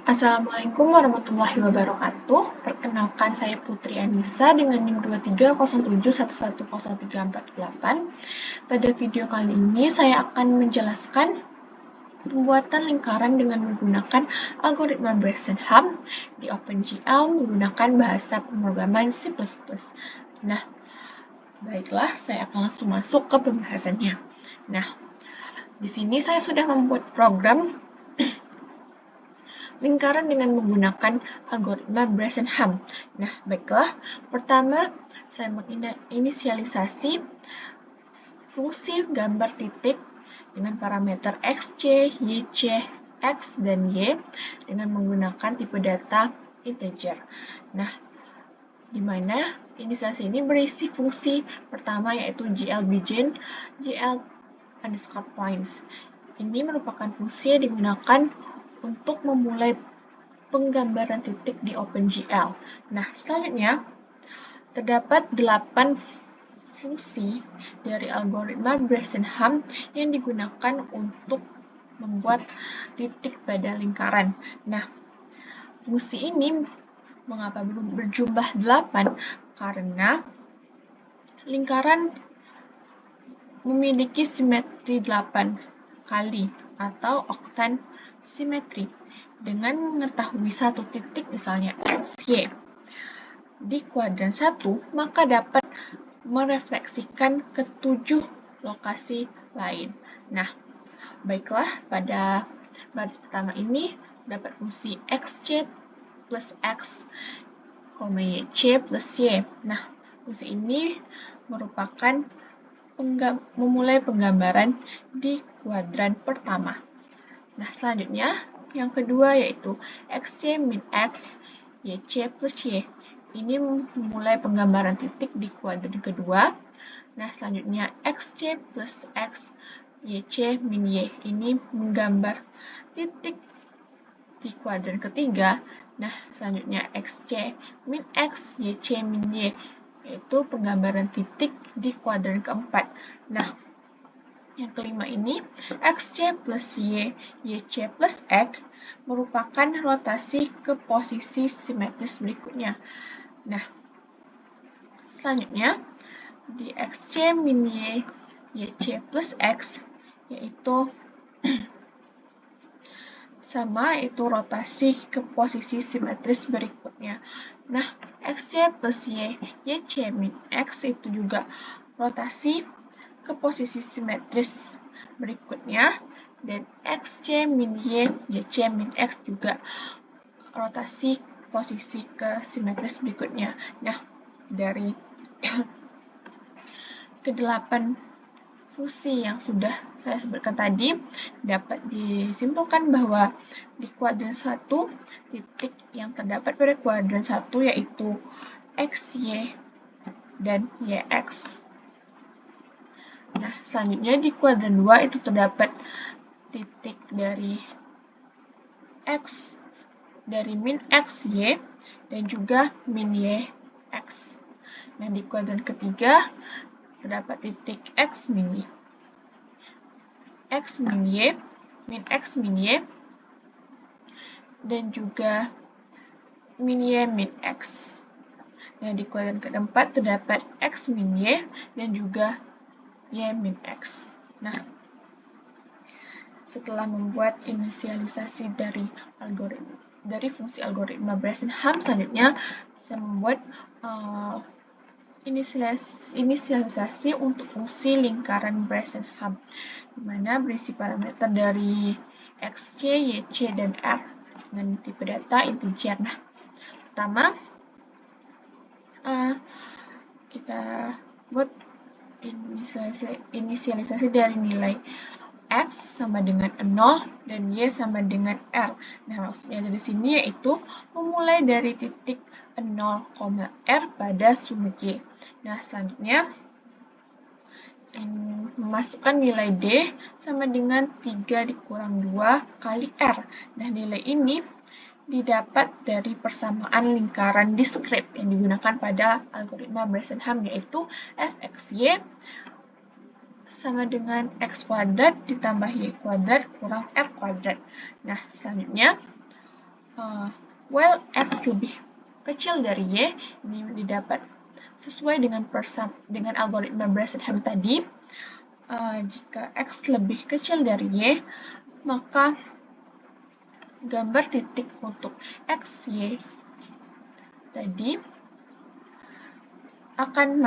Assalamualaikum warahmatullahi wabarakatuh. Perkenalkan, saya Putri Anissa dengan NIM 2307110348. Pada video kali ini saya akan menjelaskan pembuatan lingkaran dengan menggunakan algoritma Bresenham di OpenGL menggunakan bahasa pemrograman C++. Nah, baiklah, saya akan langsung masuk ke pembahasannya. Nah, di sini saya sudah membuat program lingkaran dengan menggunakan algoritma Bresenham. Nah, baiklah. Pertama, saya menginisialisasi fungsi gambar titik dengan parameter xc, yc, x, dan y dengan menggunakan tipe data integer. Nah, di mana inisialisasi ini berisi fungsi pertama yaitu glBegin, gl_points. Ini merupakan fungsi yang digunakan untuk memulai penggambaran titik di OpenGL. Nah, selanjutnya terdapat 8 fungsi dari algoritma Bresenham yang digunakan untuk membuat titik pada lingkaran. Nah, fungsi ini mengapa berjumlah 8? Karena lingkaran memiliki simetri 8 kali atau oktan simetri. Dengan mengetahui satu titik misalnya x, y di kuadran 1, maka dapat merefleksikan ke 7 lokasi lain. Nah, baiklah, pada baris pertama ini dapat fungsi xc plus x, yc plus y. Nah, fungsi ini merupakan memulai penggambaran di kuadran pertama. Nah, selanjutnya yang kedua yaitu xc min x, yc plus y. Ini memulai penggambaran titik di kuadran kedua. Nah, selanjutnya xc plus x, yc min y. Ini menggambar titik di kuadran ketiga. Nah, selanjutnya xc min x, yc min y, yaitu penggambaran titik di kuadran keempat. Nah, yang kelima ini, xc plus y, yc plus x merupakan rotasi ke posisi simetris berikutnya. Nah, selanjutnya, di xc min y, yc plus x, yaitu sama, yaitu rotasi ke posisi simetris berikutnya. Nah, xc plus y, yc min x itu juga rotasi ke posisi simetris berikutnya, dan xc min y, yc min x juga rotasi posisi ke simetris berikutnya. Nah, dari ke-8 fungsi yang sudah saya sebutkan tadi, dapat disimpulkan bahwa di kuadran 1, titik yang terdapat pada kuadran 1 yaitu x, y, dan yx. Nah, selanjutnya di kuadran 2 itu terdapat titik dari x, dari min x, y, dan juga min y, x. Nah, di kuadran ketiga terdapat titik x min y, min x min y, dan juga min y min x. Nah, di kuadran keempat terdapat x min y dan juga y min x. Nah, setelah membuat inisialisasi dari fungsi algoritma Bresenham, selanjutnya saya membuat inisialisasi untuk fungsi lingkaran Bresenham, di mana berisi parameter dari xc, yc, dan r dengan tipe data integer. Nah, pertama kita buat inisialisasi dari nilai x sama dengan 0 dan y sama dengan r. Nah, maksudnya dari sini yaitu memulai dari titik 0, r pada sumut y. Nah, selanjutnya memasukkan nilai d sama dengan 3 dikurang 2 kali r. Nah, nilai ini didapat dari persamaan lingkaran diskrit yang digunakan pada algoritma Bresenham, yaitu fxy sama dengan x kuadrat ditambah y kuadrat kurang r kuadrat. Nah, selanjutnya while X lebih kecil dari Y, ini didapat sesuai dengan algoritma Bresenham tadi. Jika X lebih kecil dari Y, maka gambar titik untuk X, Y tadi akan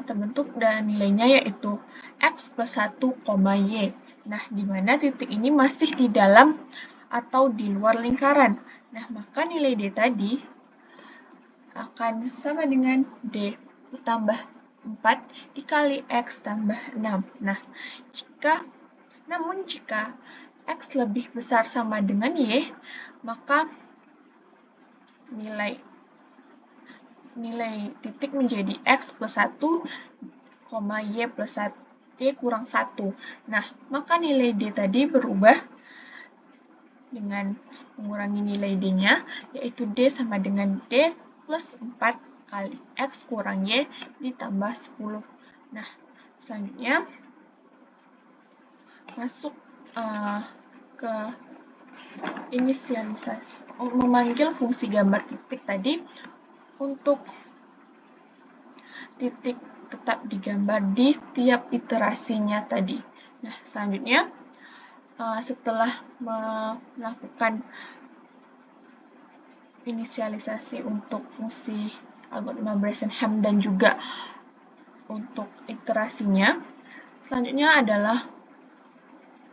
terbentuk dan nilainya yaitu X plus 1, Y. Nah, di mana titik ini masih di dalam atau di luar lingkaran. Nah, maka nilai D tadi akan sama dengan D tambah 4 dikali X tambah 6. Nah, namun jika X lebih besar sama dengan Y, maka nilai titik menjadi X plus 1, Y plus 1, Y kurang 1. Nah, maka nilai D tadi berubah dengan mengurangi nilai D-nya, yaitu D sama dengan D plus 4 kali X kurang Y ditambah 10. Nah, selanjutnya masuk ke inisialisasi, memanggil fungsi gambar titik tadi untuk titik tetap digambar di tiap iterasinya tadi. Nah, selanjutnya setelah melakukan inisialisasi untuk fungsi algoritma Bresenham dan juga untuk iterasinya, selanjutnya adalah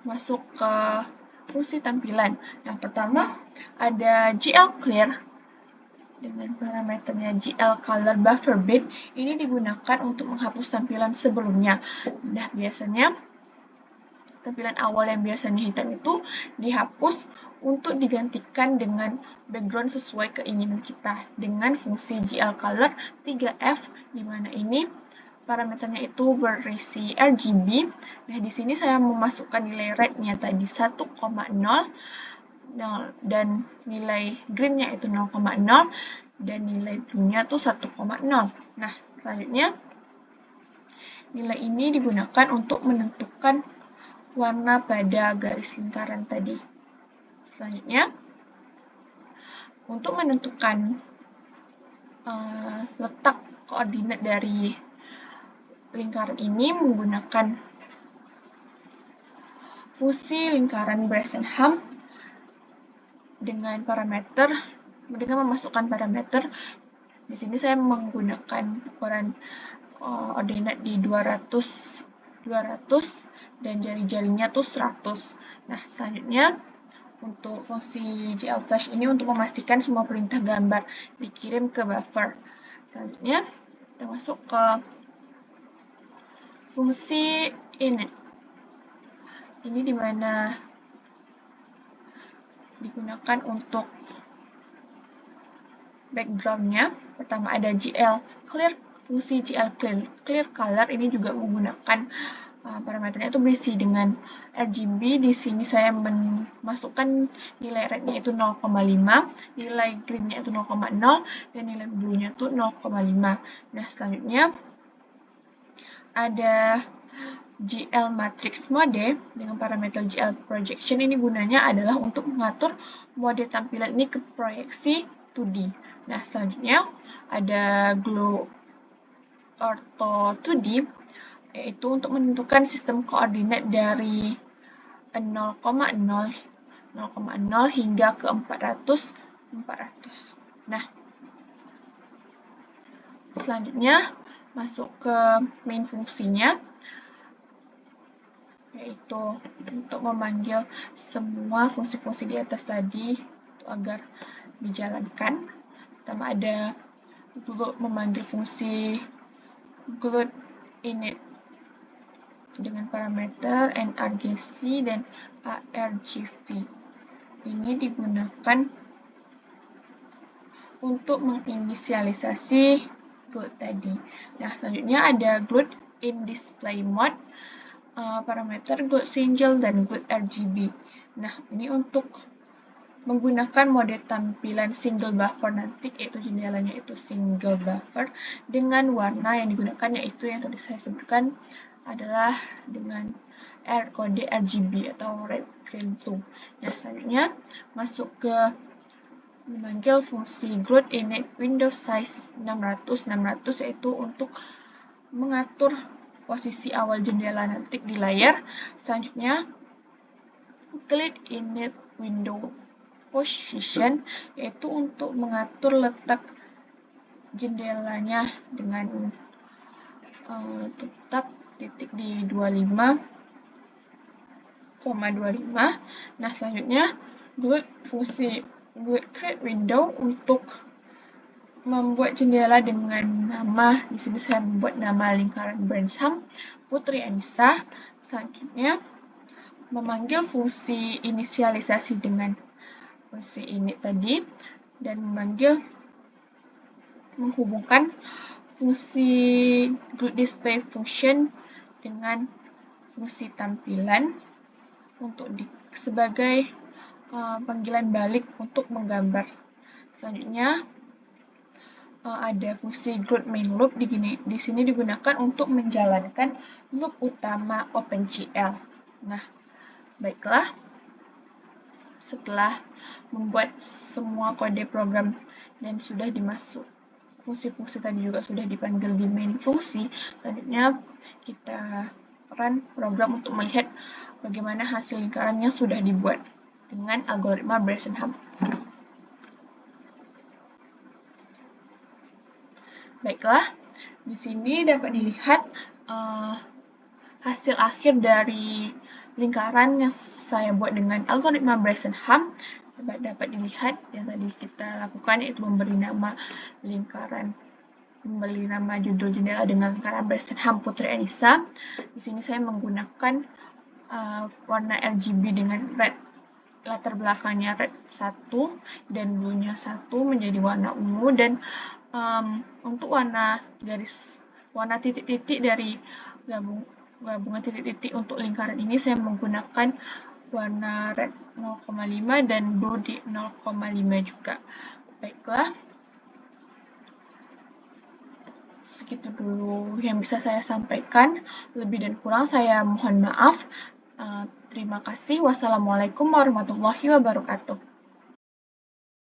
masuk ke fungsi tampilan. Yang pertama ada GL_clear dengan parameternya GL_color_buffer_bit. Ini digunakan untuk menghapus tampilan sebelumnya. Nah, biasanya tampilan awal yang biasanya hitam itu dihapus untuk digantikan dengan background sesuai keinginan kita dengan fungsi GL_color 3F, di mana ini parameternya itu berisi RGB. Nah, di sini saya memasukkan nilai red-nya tadi 1,0 dan nilai green-nya itu 0,0 dan nilai blue-nya itu 1,0. Nah, selanjutnya nilai ini digunakan untuk menentukan warna pada garis lingkaran tadi. Selanjutnya, untuk menentukan letak koordinat dari lingkaran ini menggunakan fungsi lingkaran Bresenham dengan memasukkan parameter. Di sini saya menggunakan ukuran koordinat di 200 dan jari-jarinya tuh 100. Nah, selanjutnya untuk fungsi GL_flash ini untuk memastikan semua perintah gambar dikirim ke buffer. Selanjutnya kita masuk ke fungsi init. Ini dimana digunakan untuk background-nya. Pertama ada GL_clear, fungsi GL_clear color ini juga menggunakan parameternya itu berisi dengan RGB. Di sini saya memasukkan nilai red-nya itu 0,5, nilai green-nya itu 0,0, dan nilai blue-nya itu 0,5. Nah, selanjutnya ada GL matrix mode dengan parameter GL projection. Ini gunanya adalah untuk mengatur mode tampilan ini ke proyeksi 2D. Nah, selanjutnya ada glow ortho 2D, yaitu untuk menentukan sistem koordinat dari 0,0 hingga ke 400. Nah, selanjutnya masuk ke main fungsinya, yaitu untuk memanggil semua fungsi-fungsi di atas tadi agar dijalankan. Pertama ada memanggil fungsi glow init dengan parameter nRGC dan ARGV. Ini digunakan untuk menginisialisasi glow tadi. Nah, selanjutnya ada glow in display mode, parameter glow single dan glow RGB. Nah, ini untuk menggunakan mode tampilan single buffer nanti, yaitu jendelanya itu single buffer dengan warna yang digunakan yaitu yang tadi saya sebutkan adalah dengan kode RGB atau red, green blue. Nah, selanjutnya masuk ke memanggil fungsi growth init window size 600 yaitu untuk mengatur posisi awal jendela nanti di layar. Selanjutnya glide init window position yaitu untuk mengatur letak jendelanya dengan tetap titik di 25,25. Nah, selanjutnya fungsi glide create window untuk membuat jendela dengan nama, di sini saya membuat nama lingkaran Burnham Putri Anissa. Selanjutnya memanggil fungsi inisialisasi dengan fungsi init tadi dan menghubungkan fungsi grid display function dengan fungsi tampilan untuk sebagai panggilan balik untuk menggambar. Selanjutnya ada fungsi grid main loop di sini digunakan untuk menjalankan loop utama OpenGL. Nah, baiklah. Setelah membuat semua kode program dan sudah dimasuk fungsi-fungsi tadi juga sudah dipanggil di main fungsi, selanjutnya kita run program untuk melihat bagaimana hasil lingkarannya sudah dibuat dengan algoritma Bressenham. Baiklah, di sini dapat dilihat hasil akhir dari lingkaran yang saya buat dengan algoritma Bressenham. Dapat dilihat yang tadi kita lakukan, yaitu memberi nama judul jendela dengan lingkaran Bressenham Putri Anissa. Di sini saya menggunakan warna RGB dengan red, latar belakangnya red 1 dan blue-nya 1 menjadi warna ungu, dan untuk warna titik-titik dari gabungan titik-titik untuk lingkaran ini saya menggunakan warna red 0,5 dan blue di 0,5 juga. Baiklah, segitu dulu yang bisa saya sampaikan. Lebih dan kurang saya mohon maaf. Terima kasih. Wassalamualaikum warahmatullahi wabarakatuh.